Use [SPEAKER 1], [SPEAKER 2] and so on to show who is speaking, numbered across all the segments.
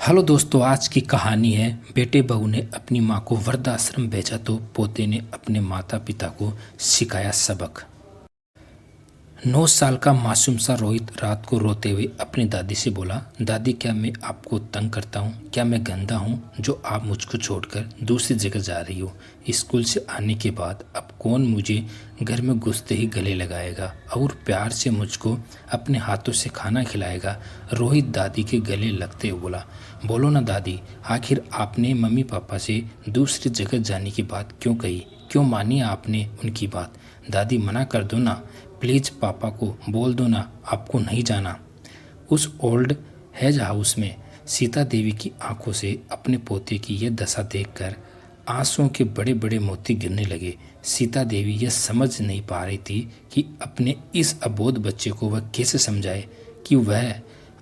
[SPEAKER 1] Hello दोस्तों, आज की कहानी है बेटे बहू ने अपनी माँ को वृद्धाश्रम भेजा तो पोते ने अपने माता पिता को सिखाया सबक। 9 साल का मासूम सा रोहित रात को रोते हुए अपनी दादी से बोला, दादी क्या मैं आपको तंग करता हूँ? क्या मैं गंदा हूँ जो आप मुझको छोड़कर दूसरी जगह जा रही हो? स्कूल से आने के बाद अब कौन मुझे घर में घुसते ही गले लगाएगा और प्यार से मुझको अपने हाथों से खाना खिलाएगा? रोहित दादी के गले लगते हुए बोला, बोलो ना दादी, आखिर आपने मम्मी पापा से दूसरी जगह जाने की बात क्यों कही? क्यों मानी आपने उनकी बात? दादी मना कर दो ना, प्लीज़ पापा को बोल दो ना आपको नहीं जाना उस ओल्ड हेज हाउस में। सीता देवी की आंखों से अपने पोते की यह दशा देखकर आंसुओं के बड़े बड़े मोती गिरने लगे। सीता देवी यह समझ नहीं पा रही थी कि अपने इस अबोध बच्चे को वह कैसे समझाए कि वह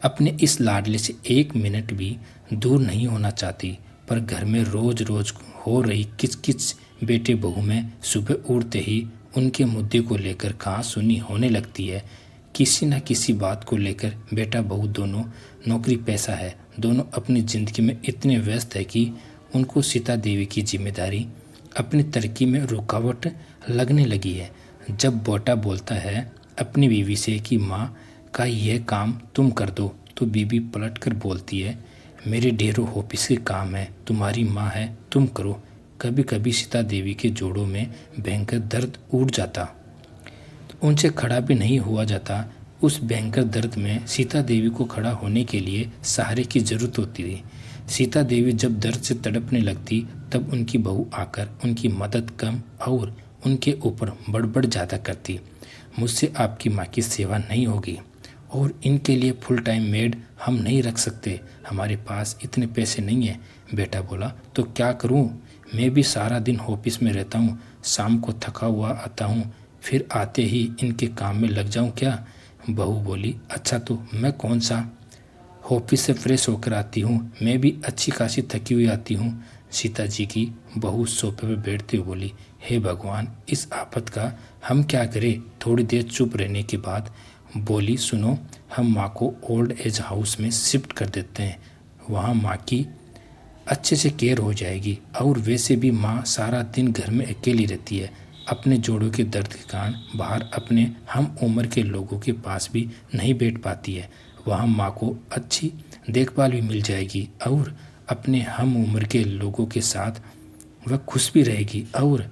[SPEAKER 1] अपने इस लाडले से एक मिनट भी दूर नहीं होना चाहती। पर घर में रोज रोज हो रही किचकिच बेटे बहू में सुबह उठते ही उनके मुद्दे को लेकर कहासुनी होने लगती है। किसी न किसी बात को लेकर बेटा बहू दोनों नौकरी पैसा है, दोनों अपनी ज़िंदगी में इतने व्यस्त है कि उनको सीता देवी की जिम्मेदारी अपनी तरक्की में रुकावट लगने लगी है। जब बेटा बोलता है अपनी बीवी से कि माँ का यह काम तुम कर दो, तो बीवी पलट कर बोलती है, मेरे ढेरों ऑफिस के काम है, तुम्हारी माँ है, तुम करो। कभी कभी सीता देवी के जोड़ों में भयंकर दर्द उठ जाता, तो उनसे खड़ा भी नहीं हुआ जाता। उस भयंकर दर्द में सीता देवी को खड़ा होने के लिए सहारे की जरूरत होती थी। सीता देवी जब दर्द से तड़पने लगती तब उनकी बहू आकर उनकी मदद कम और उनके ऊपर बड़बड़ ज़्यादा करती, मुझसे आपकी माँ की सेवा नहीं होगी और इनके लिए फुल टाइम मेड हम नहीं रख सकते, हमारे पास इतने पैसे नहीं हैं। बेटा बोला, तो क्या करूं? मैं भी सारा दिन ऑफिस में रहता हूं, शाम को थका हुआ आता हूं, फिर आते ही इनके काम में लग जाऊं क्या? बहू बोली, अच्छा तो मैं कौन सा ऑफिस से फ्रेश होकर आती हूँ, मैं भी अच्छी खासी थकी हुई आती हूँ। सीता जी की बहू सोफे पर बैठते हुए बोली, हे भगवान, इस आफत का हम क्या करें? थोड़ी देर चुप रहने के बाद बोली, सुनो, हम माँ को ओल्ड एज हाउस में शिफ्ट कर देते हैं, वहाँ माँ की अच्छे से केयर हो जाएगी और वैसे भी माँ सारा दिन घर में अकेली रहती है, अपने जोड़ों के दर्द के कारण बाहर अपने हम उम्र के लोगों के पास भी नहीं बैठ पाती है, वहाँ माँ को अच्छी देखभाल भी मिल जाएगी और अपने हम उम्र के लोगों के साथ वह खुश भी रहेगी और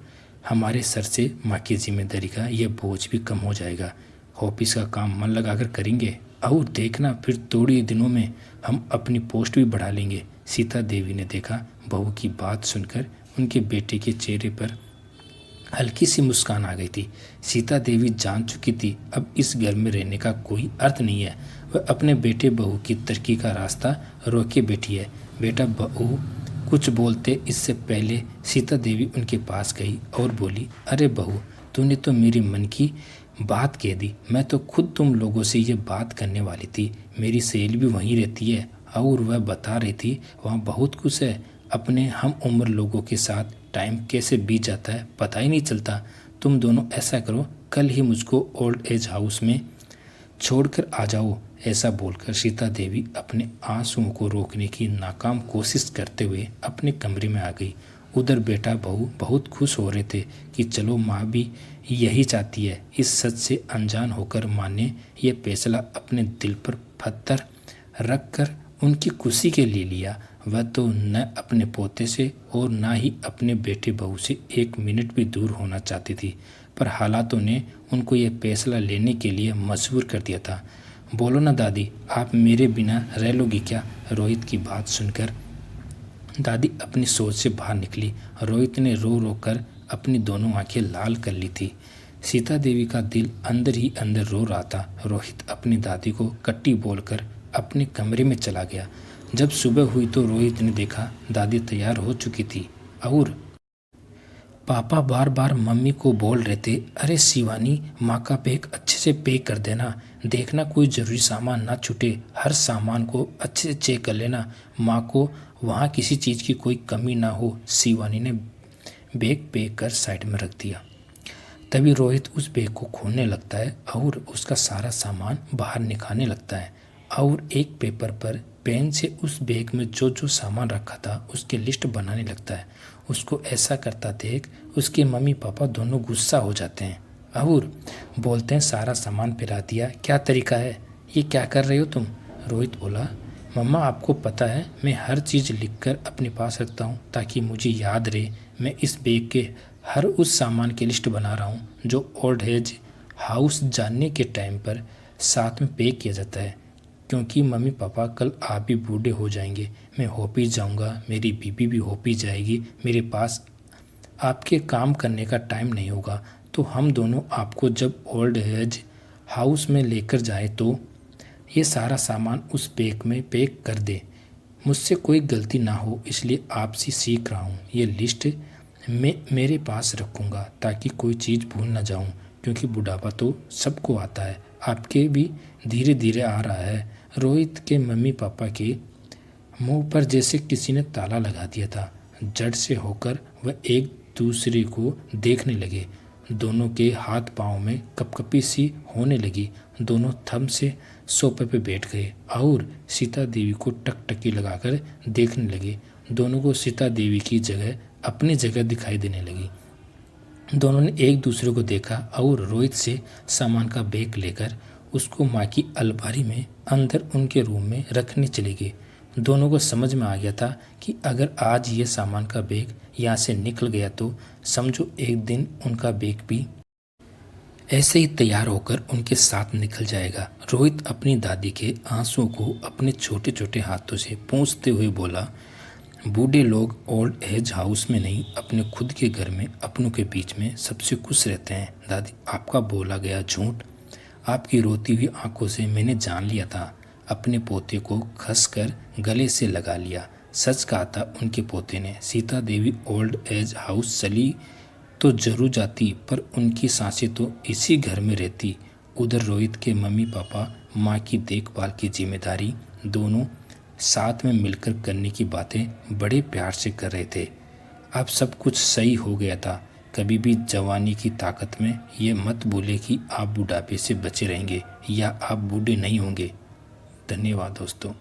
[SPEAKER 1] हमारे सर से माँ की जिम्मेदारी का यह बोझ भी कम हो जाएगा। ऑफिस का काम मन लगाकर करेंगे और देखना फिर थोड़ी ही दिनों में हम अपनी पोस्ट भी बढ़ा लेंगे। सीता देवी ने देखा बहू की बात सुनकर उनके बेटे के चेहरे पर हल्की सी मुस्कान आ गई थी। सीता देवी जान चुकी थी अब इस घर में रहने का कोई अर्थ नहीं है। वह अपने बेटे बहू की तरक्की का रास्ता रोके बैठी है। बेटा बहू कुछ बोलते इससे पहले सीता देवी उनके पास गई और बोली, अरे बहू, तूने तो मेरी मन की बात कह दी, मैं तो खुद तुम लोगों से ये बात करने वाली थी। मेरी सहेली भी वहीं रहती है और वह बता रही थी वहाँ बहुत खुश है, अपने हम उम्र लोगों के साथ टाइम कैसे बीत जाता है पता ही नहीं चलता। तुम दोनों ऐसा करो, कल ही मुझको ओल्ड एज हाउस में छोड़कर आ जाओ। ऐसा बोलकर सीता देवी अपने आंसुओं को रोकने की नाकाम कोशिश करते हुए अपने कमरे में आ गई। उधर बेटा बहू बहुत खुश हो रहे थे कि चलो माँ भी यही चाहती है। इस सच से अनजान होकर माँ ने यह फैसला अपने दिल पर पत्थर रख कर उनकी खुशी के लिए लिया। वह तो न अपने पोते से और न ही अपने बेटे बहू से एक मिनट भी दूर होना चाहती थी, पर हालातों ने उनको यह फैसला लेने के लिए मजबूर कर दिया था। बोलो ना दादी, आप मेरे बिना रह लोगी क्या? रोहित की बात सुनकर दादी अपनी सोच से बाहर निकली। रोहित ने रो रो कर अपनी दोनों आंखें लाल कर ली थी। सीता देवी का दिल अंदर ही अंदर रो रहा था। रोहित अपनी दादी को कट्टी बोलकर अपने कमरे में चला गया। जब सुबह हुई तो रोहित ने देखा दादी तैयार हो चुकी थी और पापा बार बार मम्मी को बोल रहे थे, अरे शिवानी, माँ का बैग अच्छे से पैक कर देना, देखना कोई ज़रूरी सामान ना छूटे, हर सामान को अच्छे से चेक कर लेना, माँ को वहाँ किसी चीज़ की कोई कमी ना हो। शिवानी ने बैग पैक कर साइड में रख दिया। तभी रोहित उस बैग को खोलने लगता है और उसका सारा सामान बाहर निकालने लगता है और एक पेपर पर पेन से उस बैग में जो जो सामान रखा था उसकी लिस्ट बनाने लगता है। उसको ऐसा करता देख उसके मम्मी पापा दोनों गुस्सा हो जाते हैं और बोलते हैं सारा सामान पिला दिया, क्या तरीका है, ये क्या कर रहे हो तुम। रोहित बोला, मम्मा आपको पता है मैं हर चीज़ लिखकर अपने पास रखता हूँ ताकि मुझे याद रहे। मैं इस बैग के हर उस सामान की लिस्ट बना रहा हूँ जो ओल्ड एज हाउस जानने के टाइम पर साथ में पैक किया जाता है, क्योंकि मम्मी पापा कल आप भी बूढ़े हो जाएंगे, मैं होपी जाऊंगा, मेरी बीबी भी होपी जाएगी, मेरे पास आपके काम करने का टाइम नहीं होगा, तो हम दोनों आपको जब ओल्ड एज हाउस में लेकर जाए तो ये सारा सामान उस बैग में पैक कर दे। मुझसे कोई गलती ना हो इसलिए आपसे सीख रहा हूँ। ये लिस्ट मैं मेरे पास रखूँगा ताकि कोई चीज़ भूल ना जाऊँ, क्योंकि बुढ़ापा तो सबको आता है, आपके भी धीरे धीरे आ रहा है। रोहित के मम्मी पापा के मुंह पर जैसे किसी ने ताला लगा दिया था। जड़ से होकर वह एक दूसरे को देखने लगे। दोनों के हाथ पांव में कपकपी सी होने लगी। दोनों थम से सोफे पे बैठ गए और सीता देवी को टकटकी लगाकर देखने लगे। दोनों को सीता देवी की जगह अपनी जगह दिखाई देने लगी। दोनों ने एक दूसरे को देखा और रोहित से सामान का बैग लेकर उसको माँ की अलमारी में अंदर उनके रूम में रखने चले गए। दोनों को समझ में आ गया था कि अगर आज ये सामान का बैग यहाँ से निकल गया तो समझो एक दिन उनका बैग भी ऐसे ही तैयार होकर उनके साथ निकल जाएगा। रोहित अपनी दादी के आंसुओं को अपने छोटे छोटे हाथों से पोंछते हुए बोला, बूढ़े लोग ओल्ड एज हाउस में नहीं, अपने खुद के घर में अपनों के बीच में सबसे खुश रहते हैं। दादी, आपका बोला गया झूठ, आपकी रोती हुई आंखों से मैंने जान लिया था। अपने पोते को खसकर गले से लगा लिया। सच कहा था उनके पोते ने। Sita Devi old age house चली तो जरूर जाती, पर उनकी सांसें तो इसी घर में रहती। उधर रोहित के मम्मी पापा माँ की देखभाल की जिम्मेदारी दोनों साथ में मिलकर करने की बातें बड़े प्यार से कर रहे थे। अब सब कुछ सही हो गया था। कभी भी जवानी की ताकत में ये मत भूले कि आप बुढ़ापे से बचे रहेंगे या आप बूढ़े नहीं होंगे। धन्यवाद दोस्तों।